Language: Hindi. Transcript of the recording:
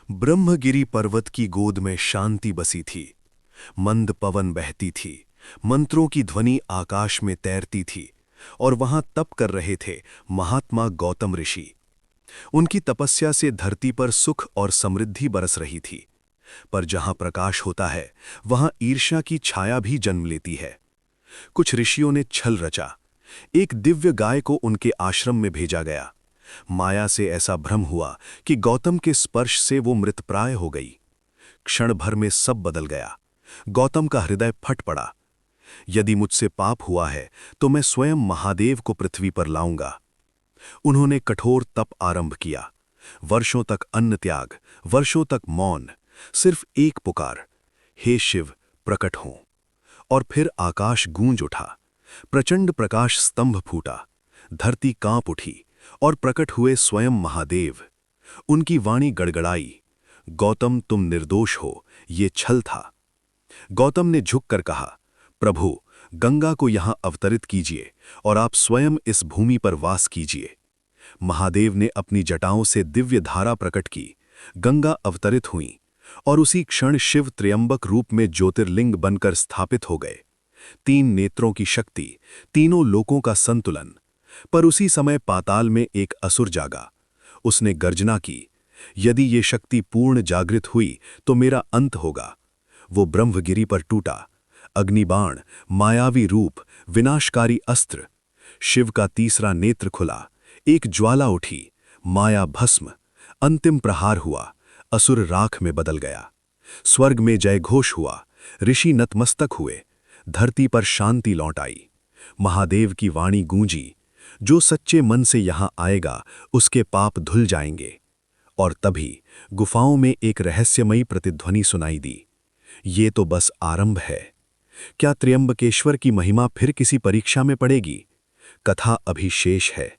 ब्रह्मगिरि पर्वत की गोद में शांति बसी थी। मंद पवन बहती थी, मंत्रों की ध्वनि आकाश में तैरती थी और वहां तप कर रहे थे महात्मा गौतम ऋषि। उनकी तपस्या से धरती पर सुख और समृद्धि बरस रही थी। पर जहां प्रकाश होता है वहां ईर्ष्या की छाया भी जन्म लेती है। कुछ ऋषियों ने छल रचा। एक दिव्य गाय को उनके आश्रम में भेजा गया। माया से ऐसा भ्रम हुआ कि गौतम के स्पर्श से वो मृतप्राय हो गई। क्षण भर में सब बदल गया। गौतम का हृदय फट पड़ा। यदि मुझसे पाप हुआ है तो मैं स्वयं महादेव को पृथ्वी पर लाऊंगा। उन्होंने कठोर तप आरंभ किया। वर्षों तक अन्न त्याग, वर्षों तक मौन, सिर्फ एक पुकार, हे शिव प्रकट हो। और फिर आकाश गूंज उठा। प्रचंड प्रकाश स्तंभ फूटा, धरती कांप उठी और प्रकट हुए स्वयं महादेव। उनकी वाणी गड़गड़ाई, गौतम तुम निर्दोष हो, ये छल था। गौतम ने झुककर कहा, प्रभु गंगा को यहां अवतरित कीजिए और आप स्वयं इस भूमि पर वास कीजिए। महादेव ने अपनी जटाओं से दिव्य धारा प्रकट की। गंगा अवतरित हुई और उसी क्षण शिव त्र्यंबक रूप में ज्योतिर्लिंग बनकर स्थापित हो गए। 3 नेत्रों की शक्ति, तीनों लोकों का संतुलन। पर उसी समय पाताल में एक असुर जागा। उसने गर्जना की, यदि ये शक्ति पूर्ण जागृत हुई तो मेरा अंत होगा। वो ब्रह्मगिरि पर टूटा। अग्निबाण, मायावी रूप, विनाशकारी अस्त्र। शिव का तीसरा नेत्र खुला, एक ज्वाला उठी, माया भस्म। अंतिम प्रहार हुआ, असुर राख में बदल गया। स्वर्ग में जयघोष हुआ, ऋषि नतमस्तक हुए, धरती पर शांति लौट आई। महादेव की वाणी गूंजी, जो सच्चे मन से यहां आएगा उसके पाप धुल जाएंगे। और तभी गुफाओं में एक रहस्यमयी प्रतिध्वनि सुनाई दी, ये तो बस आरंभ है। क्या त्र्यंबकेश्वर की महिमा फिर किसी परीक्षा में पड़ेगी? कथा अभी शेष है।